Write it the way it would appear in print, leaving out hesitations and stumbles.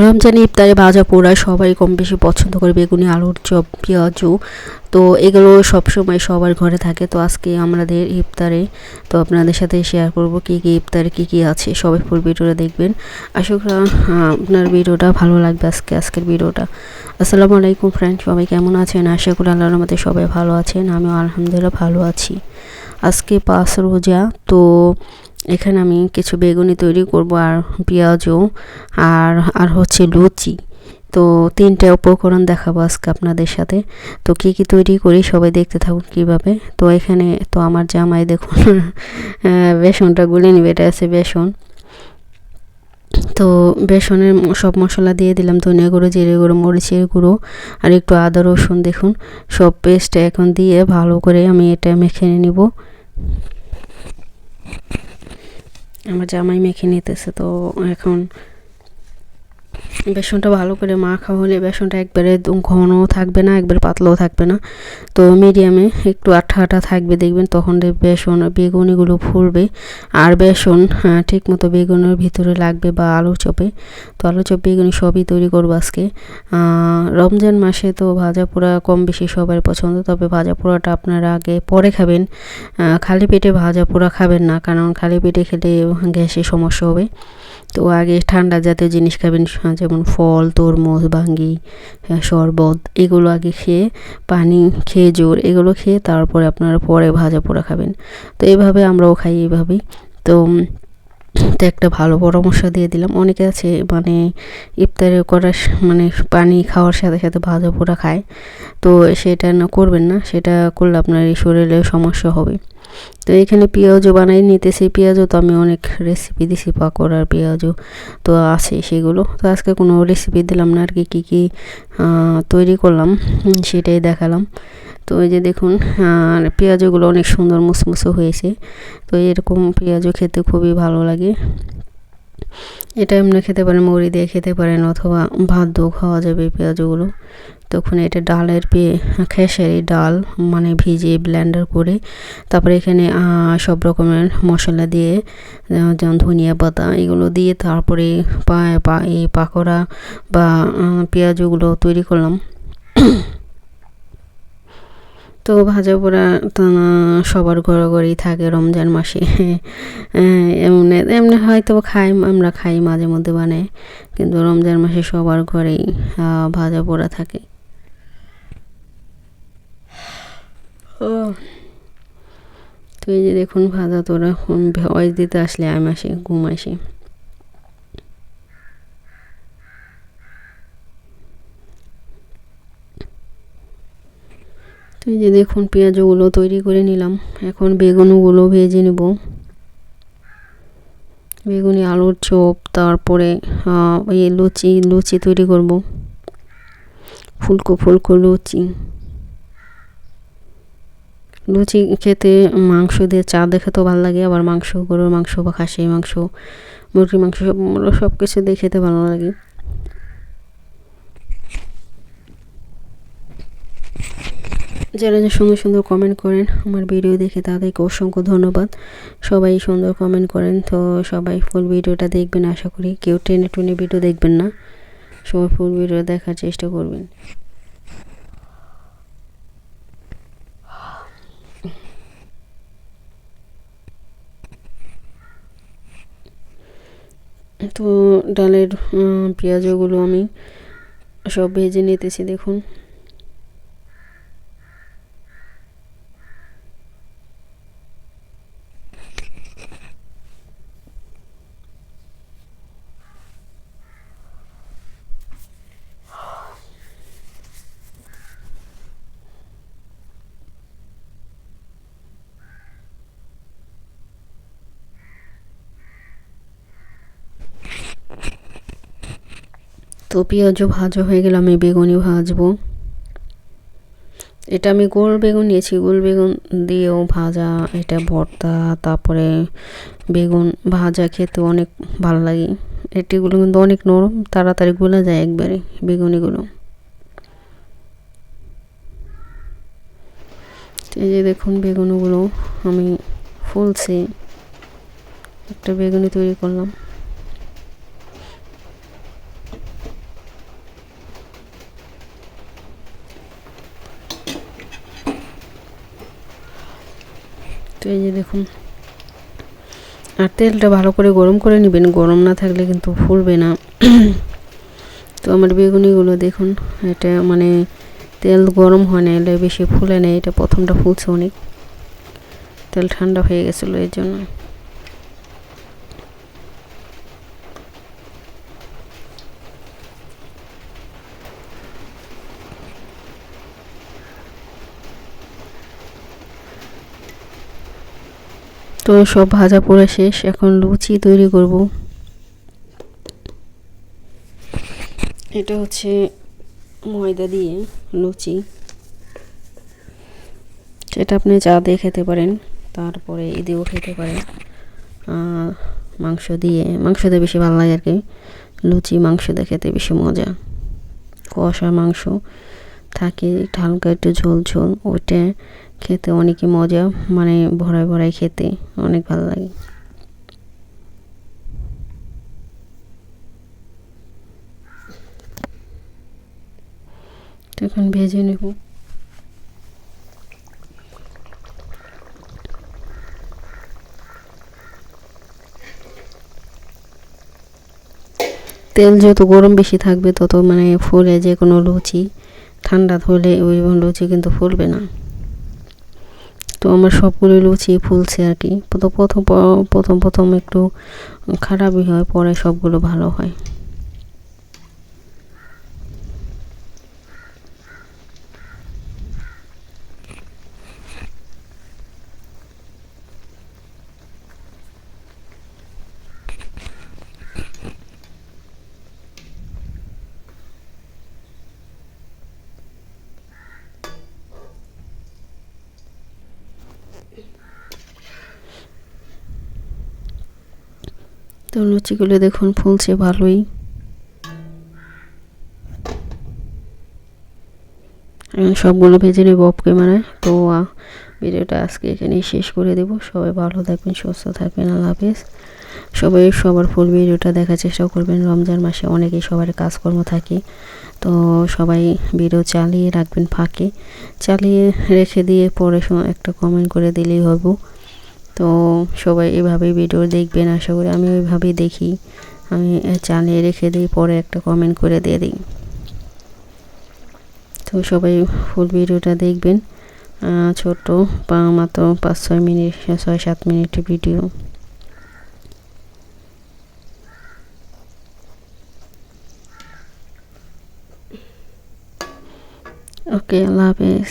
রমজান ইফতারে ভাজা পোড়া সবাই কম বেশি পছন্দ করে, বেগুনি, আলুর চপ, পেঁয়াজু। তো এগুলো সবসময় সবার ঘরে থাকে। তো আজকে আমাদের ইফতারে তো আপনাদের সাথে শেয়ার করব কী কী ইফতারে কী কী আছে। সবাই ফুল ভিডিওটা দেখবেন। আশা করি আপনার ভিডিওটা ভালো লাগবে। আজকের ভিডিওটা। আসসালামু আলাইকুম ফ্রেন্ড, সবাই কেমন আছেন? আশা করি আল্লাহর রহমতে সবাই ভালো আছেন। আমিও আলহামদুলিল্লাহ ভালো আছি। আজকে 5 রোজা। তো এখানে আমি কিছু বেগুনি তৈরি করব, আর পেঁয়াজও, আর হচ্ছে লুচি। তো 3টে উপকরণ দেখাবো আজকে আপনাদের সাথে। তো কী কী তৈরি করি সবাই দেখতে থাকুন কীভাবে। তো এখানে তো আমার জামাই দেখুন বেসনটা গুলে নিবে, এটা আছে বেসন। তো বেসনের সব মশলা দিয়ে দিলাম, ধনিয়া গুঁড়ো, জিরে গুঁড়ো, মরিচের গুঁড়ো, আর একটু আদা রসুন দেখুন সব পেস্ট এখন দিয়ে ভালো করে আমি এটা মেখে নিব। আমার জামাই মেখে নিতেছে। তো এখন বেসনটা ভালো করে মাখা হলে বেসনটা একবারে ঘনও থাকবে না, একবারে পাতলাও থাকবে না। তো মিডিয়ামে একটু আঠা আঠা থাকবে, দেখবেন তখন বেসন বেগুনিগুলো ফুলবে। আর বেসন ঠিক মতো বেগুনের ভিতরে লাগবে বা আলু চপে। তো আলু চপ, বেগুনি সবই তৈরি করবো আজকে। রমজান মাসে তো ভাজা পোড়া কম বেশি সবার পছন্দ, তবে ভাজা পোড়াটা আপনারা আগে পরে খাবেন। খালি পেটে ভাজা পোড়া খাবেন না, কারণ খালি পেটে খেলে গ্যাসের সমস্যা হবে। তো আগে ঠান্ডা জাতীয় জিনিস খাবেন, যেমন ফল, তরমুজ, ভাঙ্গি, শরবত, এগুলো আগে খেয়ে, পানি, খেজুর এগুলো খেয়ে তারপরে আপনারা পরে ভাজা পোড়া খাবেন। তো এইভাবে আমরাও খাই এইভাবেই। তো তো একটা ভালো পরামর্শ দিয়ে দিলাম। অনেকে আছে মানে ইফতারে করার মানে পানি খাওয়ার সাথে সাথে ভাজা পোড়া খায়। তো সেটা না করবেন না, সেটা করলে আপনার এই শরীরে সমস্যা হবে। তো এখানে পেঁয়াজও বানাই নিতেছি। পেঁয়াজও তো আমি অনেক রেসিপি দিছি, পাকোড়ার পেঁয়াজও তো আছে সেগুলো। তো আজকে কোনো রেসিপি দিলাম না আর কি, কী কী তৈরি করলাম সেটাই দেখালাম। তো এই যে দেখুন পেঁয়াজগুলো অনেক সুন্দর মুসমুসো হয়েছে। তো এরকম পেঁয়াজও খেতে খুবই ভালো লাগে। এটা এমনি খেতে পারেন, মুড়ি দিয়ে খেতে পারেন, অথবা ভাত দিয়েও খাওয়া যাবে পেঁয়াজগুলো। তখন এটা ডালের খেসারি ডাল মানে ভিজিয়ে ব্লেন্ডার করে, তারপরে এখানে সব রকমের মশলা দিয়ে, যেমন ধনিয়া পাতা এগুলো দিয়ে তারপরে এই পাকোড়া বা পেঁয়াজগুলো তৈরি করলাম। তো ভাজা পোড়া তো সবার ঘরে ঘরেই থাকে রমজান মাসে। এমনি এমনি হয়তো আমরা খাই মাঝে মধ্যে বানাই, কিন্তু রমজান মাসে সবার ঘরেই ভাজা পোড়া থাকে। তো এই যে দেখুন ভাজা তোরা ভয়েস দিতে আসলে আসে ঘুম আসে। তো এই যে দেখুন পেঁয়াজগুলো তৈরি করে নিলাম। এখন বেগুনগুলো ভেজে নেব। বেগুনি, আলুর চপ, তারপরে এই লুচি তৈরি করব, ফুলকো ফুলকো লুচি। লুচি খেতে মাংস দিয়ে চা দেখে তো ভালো লাগে, আবার মাংস, গরুর মাংস বা খাসির মাংস, মুরগির মাংস সব কিছু দিয়ে খেতে ভালো লাগে। যারা যে সুন্দর সুন্দর কমেন্ট করেন আমার ভিডিও দেখে তাদেরকে অসংখ্য ধন্যবাদ। সবাই সুন্দর কমেন্ট করেন। তো সবাই ফুল ভিডিওটা দেখবেন, আশা করি কেউ টেনে টুনে ভিডিও দেখবেন না, সবাই ফুল ভিডিও দেখার চেষ্টা করবেন। তো ডালের পেঁয়াজগুলো আমি সব ভেজে নিতেছি দেখুন। তো পেঁয়াজও ভাজা হয়ে গেলে আমি বেগুনি ভাজবো। এটা আমি গোল বেগুন নিয়েছি, গোল বেগুন দিয়েও ভাজা, এটা ভর্তা, তারপরে বেগুন ভাজা খেতে অনেক ভালো লাগে। এটিগুলো কিন্তু অনেক নরম, তাড়াতাড়ি গলে যায় একবারে বেগুনিগুলো। এই যে দেখুন বেগুনগুলো আমি ফুলছে, একটা বেগুনি তৈরি করলাম। তো এই যে দেখুন, আর তেলটা ভালো করে গরম করে নেবেন, গরম না থাকলে কিন্তু ফুলবে না। তো আমার বেগুনিগুলো দেখুন, এটা মানে তেল গরম হয় না, এলে বেশি ফুলে নেই। এটা প্রথমটা ফুলছে অনেক, তেল ঠান্ডা হয়ে গেছিলো এর জন্য। তো সব ভাজা পোড়া শেষ, এখন লুচি তৈরি করব। এটা হচ্ছে ময়দা দিয়ে লুচি, সেটা আপনি চা দিয়ে খেতে পারেন, তারপরে এ দিয়েও খেতে পারেন। মাংস দিয়ে বেশি ভালো লাগে আর কি। লুচি মাংস দিয়ে খেতে বেশি মজা। কষা মাংস থাকে, হালকা একটু ঝোল ঝোল, ওইটা খেতে অনেকই মজা, মানে ভরায় ভরায় খেতে অনেক ভালো লাগে। তো এখন ভেজে নেব। তেল যত গরম বেশি থাকবে তত মানে ফুলে যে কোনো লুচি, ঠান্ডা হলে ওই লুচি কিন্তু ফুলবে না। তো আমার সবগুলো লুচি ফুলছে আর কি। তো প্রথম একটু খারাপই হয়, পরে সবগুলো ভালো হয়। তো লুচিগুলো দেখুন ফুলছে ভালোই। সবগুলো ভেজে নেব অফ ক্যামেরায়। তো ভিডিওটা আজকে এখানেই শেষ করে দেব। সবাই ভালো থাকবেন, সুস্থ থাকবেন, আল্লাহ হাফেজ। সবাই সবার ফুল ভিডিওটা দেখার চেষ্টা করবেন। রমজান মাসে অনেকেই সবার কাজকর্ম থাকে, তো সবাই ভিডিও চালিয়ে রাখবেন, ফাঁকে চালিয়ে রেখে দিয়ে পরে একটা কমেন্ট করে দিলেই হবো। তো সবাই এভাবেই ভিডিও দেখবেন, আশা করি। আমি ওইভাবেই দেখি, আমি চালিয়ে রেখে দিই, পরে একটা কমেন্ট করে দিয়ে দিই। তো সবাই ফুল ভিডিওটা দেখবেন। ছোট মাত্র 5-6 মিনিট, 6-7 মিনিটের ভিডিও। ওকে, আল্লাহ হাফেজ।